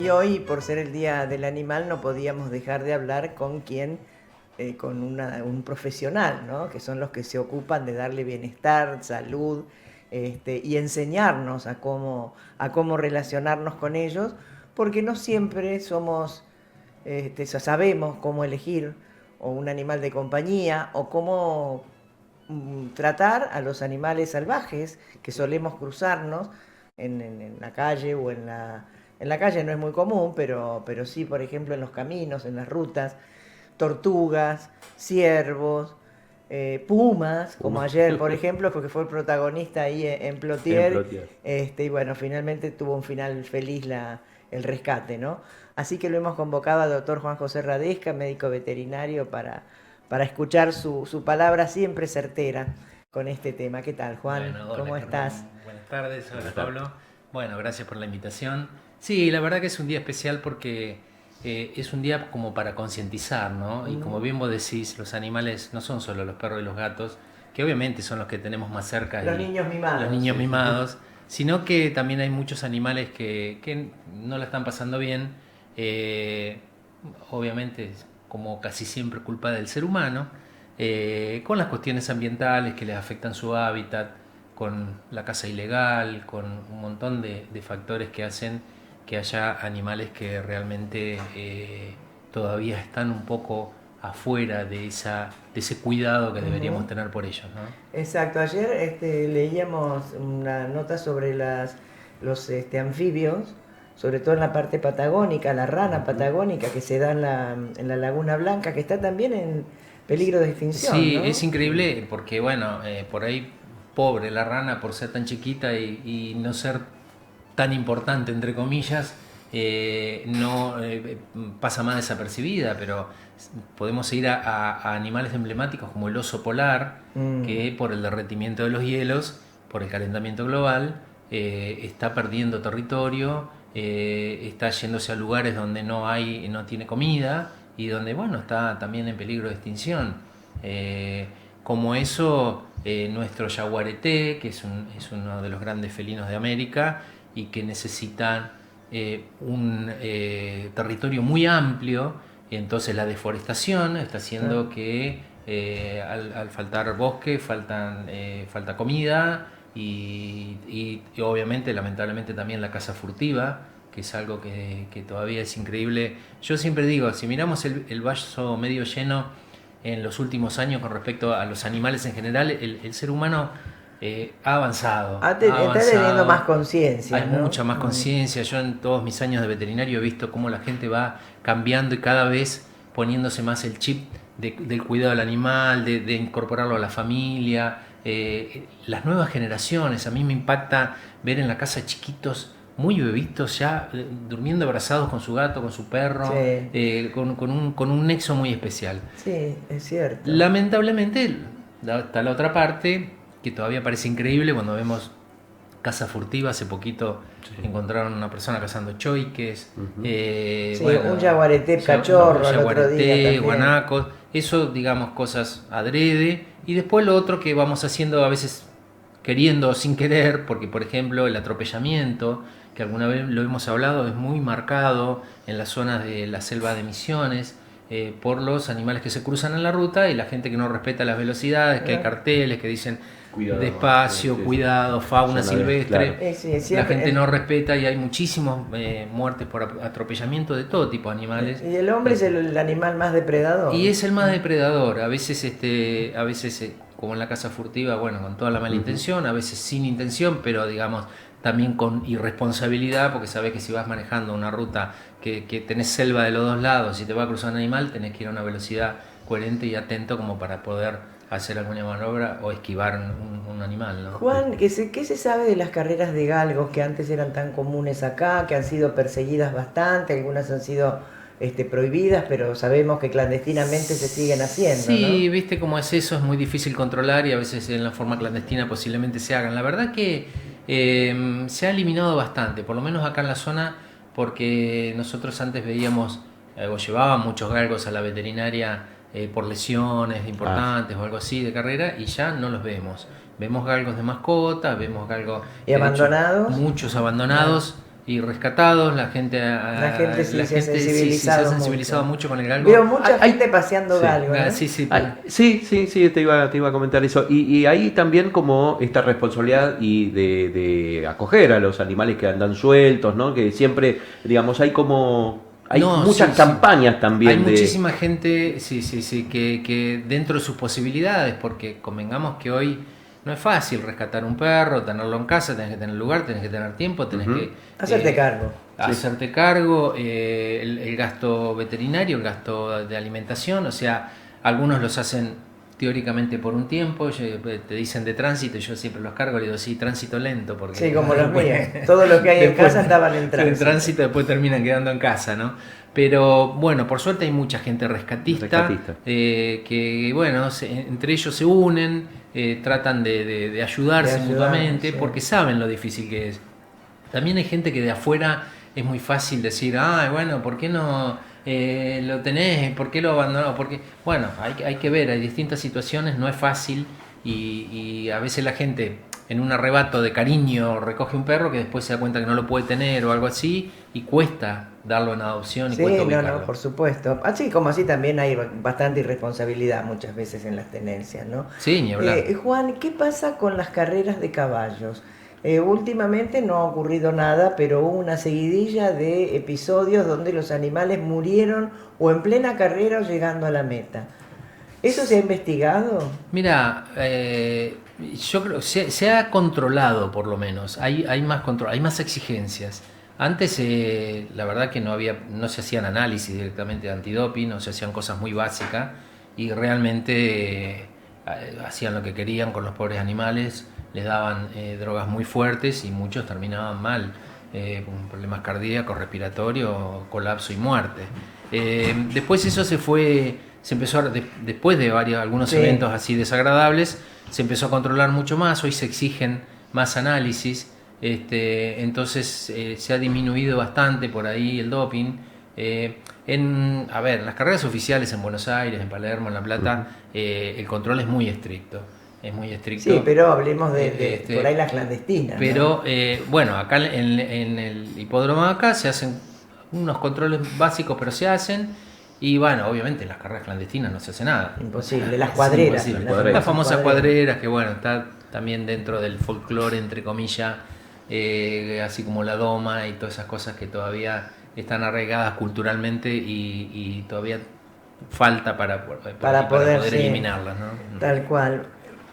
Y hoy, por ser el Día del Animal, no podíamos dejar de hablar con un profesional, ¿no? Que son los que se ocupan de darle bienestar, salud, y enseñarnos a cómo relacionarnos con ellos, porque no siempre sabemos cómo elegir o un animal de compañía o cómo tratar a los animales salvajes que solemos cruzarnos en la calle o en la calle no es muy común, pero sí, por ejemplo, en los caminos, en las rutas, tortugas, ciervos, pumas, como ayer, por ejemplo, porque fue el protagonista ahí en En Plotier, Plotier. y bueno, finalmente tuvo un final feliz el rescate, ¿no? Así que lo hemos convocado al doctor Juan José Radesca, médico veterinario, para escuchar su palabra siempre certera con este tema. ¿Qué tal, Juan? Bueno, hola ¿Cómo estás? Germán, buenas tardes, hola Buenas tardes. Pablo. Bueno, gracias por la invitación. Sí, la verdad que es un día especial porque es un día como para concientizar, ¿no? Y como Mm. bien vos decís, los animales no son solo los perros y los gatos, que obviamente son los que tenemos más cerca Los y niños los mimados. niños mimados, sino que también hay muchos animales que no la están pasando bien. eh, Obviamente, como casi siempre culpa del ser humano, con las cuestiones ambientales que les afectan su hábitat, con la caza ilegal, con un montón de factores que hacen que haya animales que realmente todavía están un poco afuera de ese cuidado que deberíamos Ujú. tener por ellos, ¿no? Exacto, ayer leíamos una nota sobre los anfibios, sobre todo en la parte patagónica, la rana Ujú. patagónica que se da en la Laguna Blanca, que está también en peligro de extinción, Sí, es ¿no? increíble porque, bueno, por ahí, pobre la rana por ser tan chiquita y no ser tan importante, entre comillas, no pasa más desapercibida, pero podemos ir a animales emblemáticos como el oso polar, Mm. que por el derretimiento de los hielos, por el calentamiento global, está perdiendo territorio, está yéndose a lugares donde no tiene comida y donde, bueno, está también en peligro de extinción. Eh, Como eso, nuestro yaguareté, que es uno de los grandes felinos de América y que necesitan un territorio muy amplio, y entonces la deforestación está Ah. haciendo que al faltar bosque falta comida y obviamente, lamentablemente, también la caza furtiva, que es algo que todavía es increíble. Yo siempre digo, si miramos el vaso medio lleno en los últimos años con respecto a los animales en general, el ser humano ha avanzado, ha Está teniendo más avanzado, hay conciencia, ¿no? mucha más Mm. conciencia. Yo en todos mis años de veterinario he visto cómo la gente va cambiando y cada vez poniéndose más el chip del cuidado del animal, de incorporarlo a la familia. Las nuevas generaciones, a mí me impacta ver en la casa chiquitos muy bebitos ya durmiendo abrazados con su gato, con su perro, Sí, con un nexo muy especial. sí, es cierto. Lamentablemente está la otra parte que todavía parece increíble cuando vemos caza furtiva. Hace poquito Sí. encontraron una persona cazando choiques, Ujú. Sí, bueno, un yaguareté cachorro el otro día yaguareté, también. guanacos, eso, digamos, cosas adrede. Y después lo otro que vamos haciendo a veces queriendo o sin querer, porque por ejemplo el atropellamiento, que alguna vez lo hemos hablado, es muy marcado en las zonas de la selva de Misiones, por los animales que se cruzan en la ruta y la gente que no respeta las velocidades, que hay Ah. carteles que dicen Cuidado. despacio, Sí, sí. cuidado, fauna Zona de. Claro. silvestre. Sí, La siempre. gente no respeta y hay muchísimas muertes por atropellamiento de todo tipo de animales. Y el hombre es el animal más Y depredador. es el más depredador. A veces como en la caza furtiva, bueno, con toda la mala Ujú. intención, a veces sin intención, pero digamos también con irresponsabilidad, porque sabes que si vas manejando una ruta que tenés selva de los dos lados y te va a cruzar un animal, tenés que ir a una velocidad coherente y atento como para poder hacer alguna maniobra o esquivar un animal, ¿no? Juan, ¿qué se sabe de las carreras de galgos que antes eran tan comunes acá, que han sido perseguidas bastante, algunas han sido prohibidas, pero sabemos que clandestinamente se siguen haciendo, ¿no? Sí, viste cómo es eso, es muy difícil controlar y a veces en la forma clandestina posiblemente se hagan. La verdad que se ha eliminado bastante, por lo menos acá en la zona, porque nosotros antes veíamos o llevaban muchos galgos a la veterinaria por lesiones Ah, sí. importantes o algo así de carrera y ya no los vemos. Vemos galgos de mascota, vemos galgos, ¿Y de hecho abandonados? muchos Ah. abandonados, y rescatados, Sí, se ha se ha sensibilizado sensibilizado mucho con el galgo. Veo mucha gente paseando sí. galgo, ¿no? Sí, te iba a comentar eso. Y ahí también como esta responsabilidad y de acoger a los animales que andan sueltos, ¿no? Que siempre, digamos, hay muchas campañas también. Hay muchísima gente, que dentro de sus posibilidades, porque convengamos que hoy no es fácil rescatar un perro, tenerlo en casa, tenés que tener lugar, tenés que tener tiempo, tenés que... Hacerte cargo. Hacerte cargo, el gasto veterinario, el gasto de alimentación, o sea, algunos los hacen teóricamente por un tiempo, te dicen de tránsito, y yo siempre los cargo, le digo, sí, tránsito lento, porque... Sí, como los míos. Todo lo que hay en casa estaban en tránsito. En tránsito, después terminan quedando en casa, ¿no? Pero bueno, por suerte hay mucha gente rescatista. Que bueno, entre ellos se unen, tratan de ayudarse mutuamente, porque saben lo difícil que es. También hay gente que de afuera es muy fácil decir, bueno, ¿por qué no lo tenés? ¿Por qué lo abandonó? Porque, bueno, hay que ver, hay distintas situaciones, no es fácil y a veces la gente en un arrebato de cariño recoge un perro que después se da cuenta que no lo puede tener o algo así y cuesta darlo en adopción y cuesta ubicarlo. No, por supuesto. Así como así también hay bastante irresponsabilidad muchas veces en las tenencias, ¿no? Sí, ni hablar. Juan, ¿qué pasa con las carreras de caballos? Últimamente no ha ocurrido nada, pero hubo una seguidilla de episodios donde los animales murieron o en plena carrera o llegando a la meta. ¿Eso se ha investigado? Mira, yo creo que se ha controlado por lo menos, hay más control, hay más exigencias. Antes la verdad que no se hacían análisis directamente de antidoping, no se hacían cosas muy básicas y realmente hacían lo que querían con los pobres animales, les daban drogas muy fuertes y muchos terminaban mal, con problemas cardíacos, respiratorios, colapso y muerte. Después eso se empezó después de algunos eventos así desagradables, se empezó a controlar mucho más, hoy se exigen más análisis, entonces se ha disminuido bastante por ahí el doping. En las carreras oficiales en Buenos Aires, en Palermo, en La Plata, el control es muy estricto. Es muy estricto. Sí, pero hablemos de por ahí las clandestinas. Pero bueno, acá en el hipódromo acá se hacen unos controles básicos, pero se hacen. Y bueno, obviamente en las carreras clandestinas no se hace nada. Imposible, las cuadreras. Las famosas cuadreras, que bueno, está también dentro del folclore, entre comillas, así como la doma y todas esas cosas que todavía están arraigadas culturalmente y todavía falta para poder eliminarlas, ¿no? Tal cual.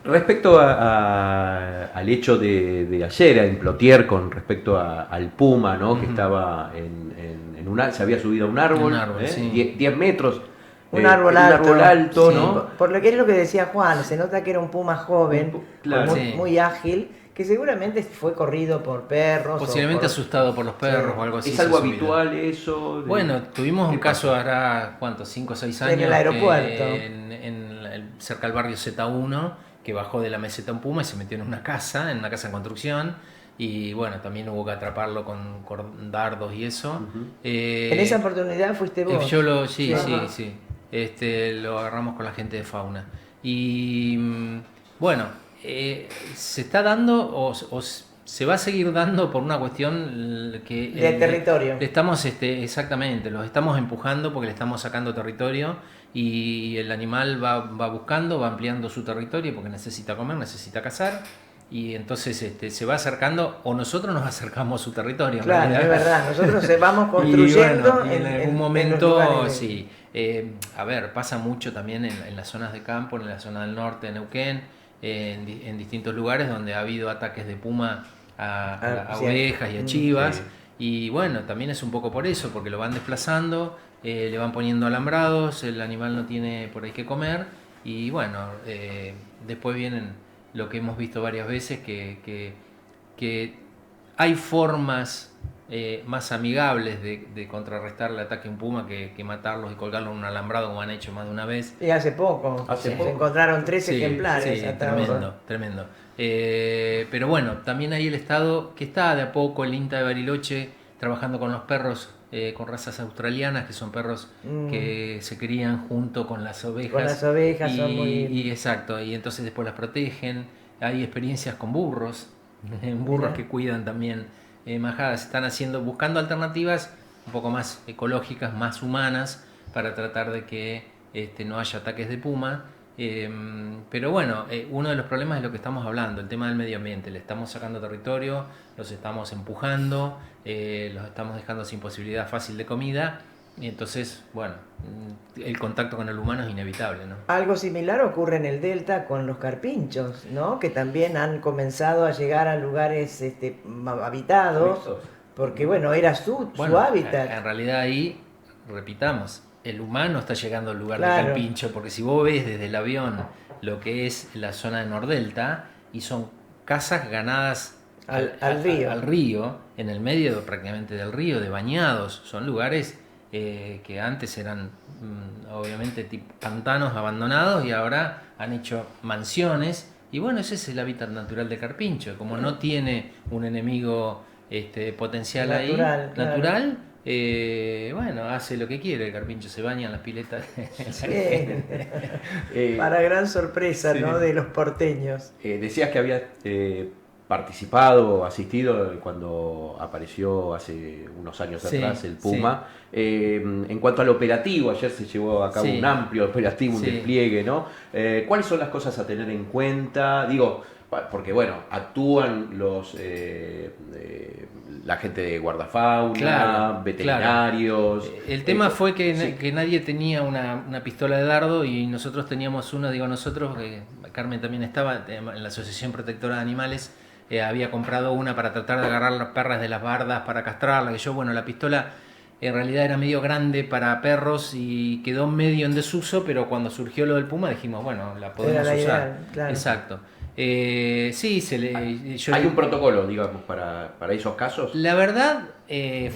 Respecto al hecho de ayer en Plotier con respecto al puma, ¿no? Que estaba se había subido a un árbol, 10 metros. Un árbol alto, sí. ¿No? Por lo que es lo que decía Juan, se nota que era un puma joven, claro, muy ágil, que seguramente fue corrido por perros. Posiblemente asustado por los perros o algo así. ¿Es algo habitual eso? Bueno, tuvimos un caso ahora, ¿cuántos? 5 o 6 años. En el aeropuerto. Cerca del barrio Z1, que bajó de la meseta un puma y se metió en una casa en construcción. Y bueno, también hubo que atraparlo con dardos y eso. En esa oportunidad fuiste vos. Sí. Lo agarramos con la gente de fauna. Y bueno, se está dando o se va a seguir dando por una cuestión que... De territorio. Exactamente, los estamos empujando porque le estamos sacando territorio y el animal va buscando, va ampliando su territorio porque necesita comer, necesita cazar. Y entonces se va acercando, o nosotros nos acercamos a su territorio. Claro, es verdad, nosotros vamos construyendo y en algún momento, sí. Pasa mucho también en las zonas de campo, en la zona del norte de Neuquén, en distintos lugares donde ha habido ataques de puma a ovejas y a chivas. Sí. Y bueno, también es un poco por eso, porque lo van desplazando, le van poniendo alambrados, el animal no tiene por ahí que comer, y bueno, después vienen lo que hemos visto varias veces, que hay formas más amigables de contrarrestar el ataque a un puma que matarlos y colgarlos en un alambrado como han hecho más de una vez. Y hace poco se encontraron 3 ejemplares. Sí, tremendo. Pero bueno, también hay el Estado que está de a poco, el INTA de Bariloche, trabajando con los perros con razas australianas, que son perros que se crían junto con las ovejas. Con las ovejas son muy... Exacto, y entonces después las protegen. Hay experiencias con burros, burros que cuidan también majadas se están haciendo, buscando alternativas un poco más ecológicas, más humanas, para tratar de que no haya ataques de puma. Pero bueno, uno de los problemas es lo que estamos hablando, el tema del medio ambiente. Le estamos sacando territorio, los estamos empujando, los estamos dejando sin posibilidad fácil de comida. Y entonces, bueno, el contacto con el humano es inevitable, ¿no? Algo similar ocurre en el delta con los carpinchos, ¿no? Que también han comenzado a llegar a lugares habitados, porque bueno, era su hábitat. En realidad ahí, repitamos, el humano está llegando al lugar Claro. de Carpincho, porque si vos ves desde el avión lo que es la zona de Nordelta, y son casas ganadas Al río. al río, en el medio prácticamente del río, de bañados, son lugares que antes eran obviamente tipo pantanos abandonados y ahora han hecho mansiones. Y bueno, ese es el hábitat natural de Carpincho. Como no tiene un enemigo potencial Natural, claro. natural, bueno, hace lo que quiere. El Carpincho se baña en las piletas. Para gran sorpresa, sí. ¿no? De los porteños. Decías que habías participado o asistido cuando apareció hace unos años Sí, atrás el Puma. En cuanto al operativo, ayer se llevó a cabo Sí. un amplio operativo, un Sí. despliegue, ¿no? ¿Cuáles son las cosas a tener en cuenta? Digo, porque bueno, actúan la gente de guardafauna, Claro, veterinarios. El tema fue que, sí. que nadie tenía una pistola de dardo y nosotros teníamos una, digo nosotros, Carmen también estaba en la Asociación Protectora de Animales, había comprado una para tratar de agarrar las perras de las bardas para castrarlas, que yo, bueno, la pistola en realidad era medio grande para perros y quedó medio en desuso, pero cuando surgió lo del Puma dijimos, bueno, la podemos Era la usar. ideal, claro. Exacto. Sí, Hay un protocolo, digamos, para esos casos. La verdad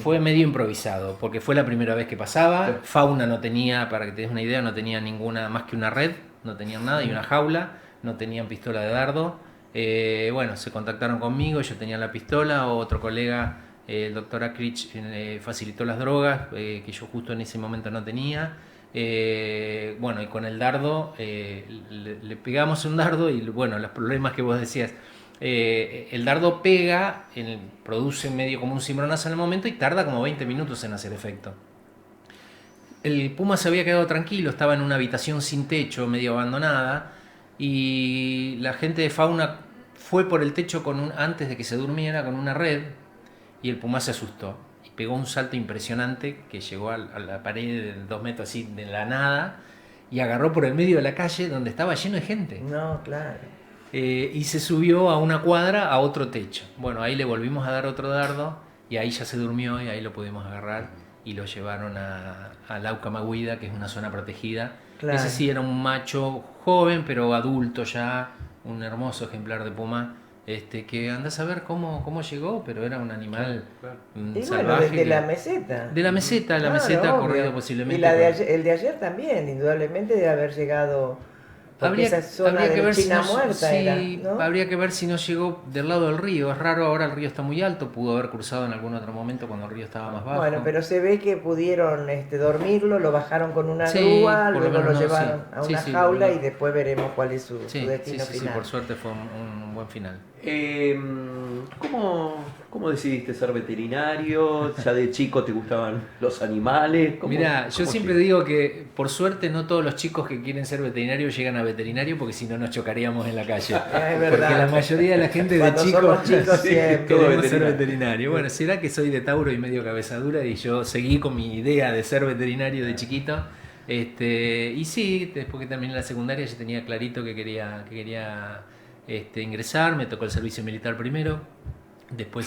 fue medio improvisado, porque fue la primera vez que pasaba. Sí. Fauna no tenía, para que te des una idea, no tenía ninguna más que una red, no tenían nada, y una jaula, no tenían pistola de dardo. Bueno, se contactaron conmigo, yo tenía la pistola, otro colega, el doctor Akrich, facilitó las drogas, que yo justo en ese momento no tenía. Bueno, y con el dardo, le pegamos un dardo y bueno, los problemas que vos decías. El dardo pega, produce medio como un cimbronazo en el momento y tarda como 20 minutos en hacer efecto. El Puma se había quedado tranquilo, estaba en una habitación sin techo, medio abandonada, y la gente de fauna fue por el techo antes de que se durmiera con una red, y el Puma se asustó y pegó un salto impresionante que llegó a la pared de 2 metros así de la nada y agarró por el medio de la calle donde estaba lleno de gente. No, claro. Y se subió a una cuadra a otro techo. Bueno, ahí le volvimos a dar otro dardo y ahí ya se durmió y ahí lo pudimos agarrar y lo llevaron a Laucamaguida, que es una zona protegida. Claro. Ese sí era un macho joven, pero adulto ya, un hermoso ejemplar de puma, que andás a ver cómo llegó, pero era un animal Y salvaje. bueno, de la meseta. De la meseta, Claro, ha obvio. corrido posiblemente. Y el de ayer también, indudablemente debe haber llegado. Porque esa zona habría que de ver China si no, muerta si- era, ¿no? habría que ver si no llegó del lado del río. Es raro, ahora el río está muy alto, pudo haber cruzado en algún otro momento cuando el río estaba más bajo. Bueno, pero se ve que pudieron dormirlo, lo bajaron con una Sí, grúa, por lo luego menos lo no, llevaron sí. a Sí, una sí, jaula lo- y después veremos cuál es su Sí, destino sí, final. por suerte fue un buen final. ¿Cómo decidiste ser veterinario? ¿Ya de chico te gustaban los animales? Mirá, yo cómo siempre llegó? digo que por suerte no todos los chicos que quieren ser veterinarios llegan a veterinario porque si no nos chocaríamos en la calle. Es verdad. Porque la mayoría de la gente de Cuando chicos, somos chicos sí, siempre. queremos Todo ser veterinario. veterinario. Bueno, será que soy de Tauro y medio cabezadura y yo seguí con mi idea de ser veterinario de chiquito. Y sí, después que terminé la secundaria ya tenía clarito que quería ingresar, me tocó el servicio militar primero, después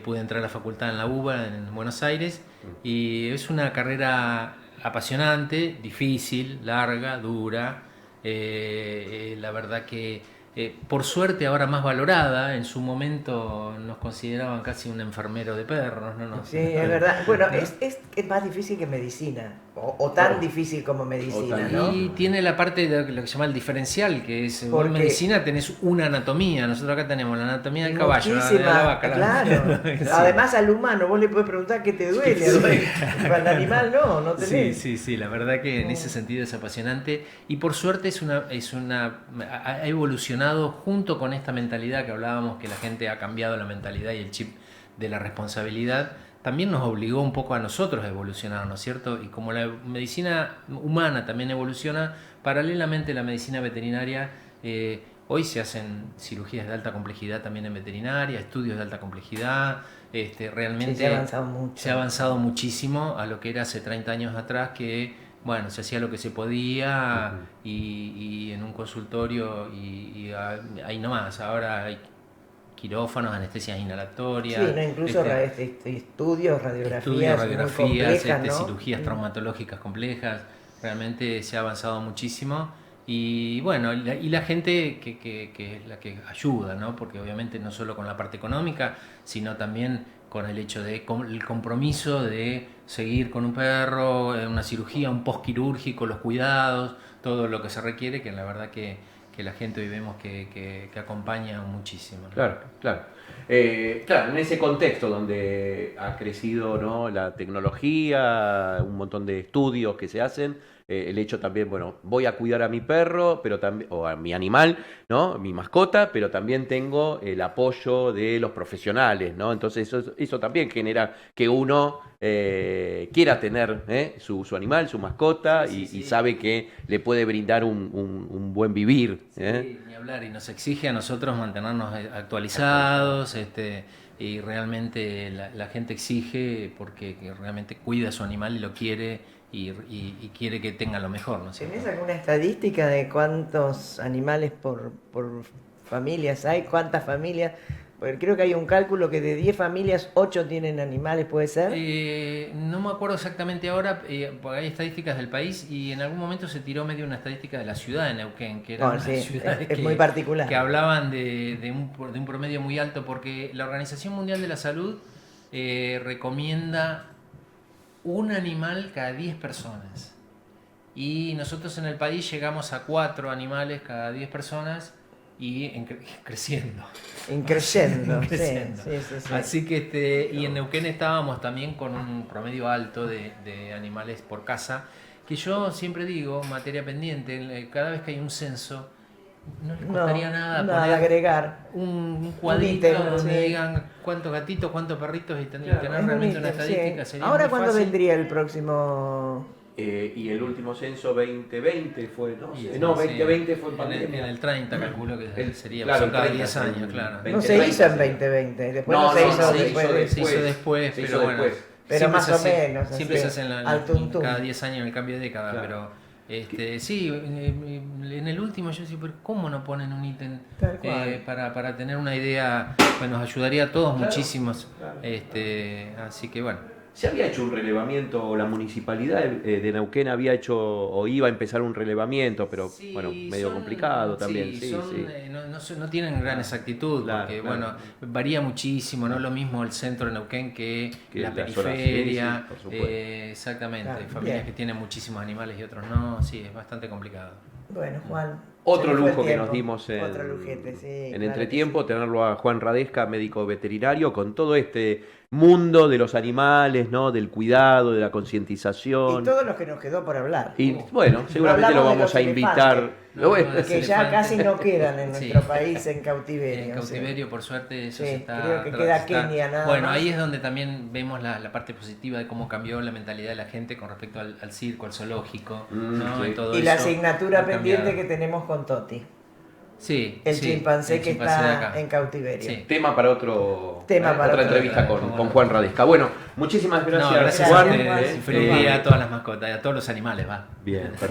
pude entrar a la facultad en la UBA en Buenos Aires y es una carrera apasionante, difícil, larga, dura, la verdad que por suerte ahora más valorada, en su momento nos consideraban casi un enfermero de perros, ¿no? Sí, es verdad. Bueno, es más difícil que medicina, o tan Claro. difícil como medicina, O tan- ¿no? Y tiene la parte de lo que se llama el diferencial, que es vos en Porque- medicina tenés una anatomía, nosotros acá tenemos la anatomía del caballo, la de Muchísima, la vaca. claro. Sí. Además al humano, vos le podés preguntar qué te duele, al animal no Sí, tenés. sí, la verdad que en ese sentido es apasionante y por suerte ha evolucionado junto con esta mentalidad que hablábamos, que la gente ha cambiado la mentalidad y el chip de la responsabilidad, también nos obligó un poco a nosotros a evolucionar, ¿no es cierto? Y como la medicina humana también evoluciona, paralelamente la medicina veterinaria, hoy se hacen cirugías de alta complejidad también en veterinaria, estudios de alta complejidad, realmente Sí, se ha avanzado mucho. se ha avanzado muchísimo a lo que era hace 30 años atrás, que bueno, se hacía lo que se podía y en un consultorio ahí nomás. Ahora hay quirófanos, anestesias inhalatorias, Sí, no, incluso estudios, radiografías, muy complejas, ¿no? cirugías traumatológicas complejas. Realmente se ha avanzado muchísimo. Y bueno, y la gente que es la que ayuda, ¿no? Porque obviamente no solo con la parte económica, sino también con el hecho de el compromiso de seguir con un perro, una cirugía, un postquirúrgico, los cuidados, todo lo que se requiere, que la verdad que la gente hoy vemos que acompaña muchísimo, ¿no? Claro, claro. Claro, en ese contexto donde ha crecido, ¿no?, la tecnología, un montón de estudios que se hacen, el hecho también, bueno, voy a cuidar a mi perro, pero también, o a mi animal, ¿no?, mi mascota, pero también tengo el apoyo de los profesionales, ¿no? Entonces eso también genera que uno quiera tener su animal, su mascota, y sabe que le puede brindar un buen vivir. Sí, ni hablar, y nos exige a nosotros mantenernos actualizados, y realmente la gente exige porque que realmente cuida a su animal y lo quiere y quiere que tenga lo mejor, ¿no? ¿Tenés alguna estadística de cuántos animales por familias hay? ¿Cuántas familias? Porque creo que hay un cálculo que de 10 familias, 8 tienen animales, ¿puede ser? No me acuerdo exactamente ahora, porque hay estadísticas del país y en algún momento se tiró medio una estadística de la ciudad de Neuquén, que era una ciudad es muy particular. que hablaban de un promedio muy alto, porque la Organización Mundial de la Salud recomienda un animal cada 10 personas. Y nosotros en el país llegamos a 4 animales cada 10 personas y creciendo. Creciendo. Creciendo. Sí. Así que y en Neuquén estábamos también con un promedio alto de animales por casa, que yo siempre digo, materia pendiente, cada vez que hay un censo, no les costaría nada poner agregar un cuadrito donde digan cuántos gatitos, cuántos perritos y tener realmente una estadística. Sería Ahora, muy ¿cuándo fácil. vendría el próximo? Y el último censo 2020 fue, ¿no? Sí, No, sí. 2020 fue en pandemia. En el 30 calculo que sería, claro, cada 30, 10 años, claro. No se hizo en 2020, después no se hizo después. Se hizo después, pero bueno. Pero más o menos. Siempre se hace al tuntún. cada 10 años el cambio de década, Claro. pero sí, en el último yo decía, pero ¿cómo no ponen un ítem para tener una idea? Pues nos ayudaría a todos muchísimos. Claro. Así que bueno. ¿Se había hecho un relevamiento, o la municipalidad de Neuquén había hecho, o iba a empezar un relevamiento, pero Sí, bueno, medio complicado también? Sí. No tienen gran exactitud, Claro, porque claro. bueno, varía muchísimo, no es lo mismo el centro de Neuquén que la las zonas, periferia, sí, por supuesto. exactamente, Claro, familias bien. que tienen muchísimos animales y otros no, sí, es bastante complicado. Bueno, Juan. Otro se nos fue el lujo que tiempo. nos dimos Otro lujete, sí, en claro entretiempo, que sí. tenerlo a Juan Radesca, médico veterinario, con todo este mundo de los animales, ¿no?, del cuidado, de la concientización. Y todo lo que nos quedó por hablar. Y bueno, seguramente lo hablamos de vamos los a invitar. Que ya casi no quedan en Sí. nuestro país en cautiverio. En cautiverio, por suerte, eso Sí, se está. creo que queda Kenia nada Bueno, más. ahí es donde también vemos la parte positiva de cómo cambió la mentalidad de la gente con respecto al circo, al zoológico, ¿no? Sí. todo Y la eso asignatura ha pendiente cambiado. que tenemos con Toti. Sí, El sí, chimpancé el que chimpancé de está acá. en cautiverio. Sí. Tema para Tema para otra otra entrevista vez, con Juan Radesca. Bueno, muchísimas gracias, No, gracias Juan. a ustedes. Juan. Feliz día a todas las mascotas y a todos los animales, va. Bien, perfecto.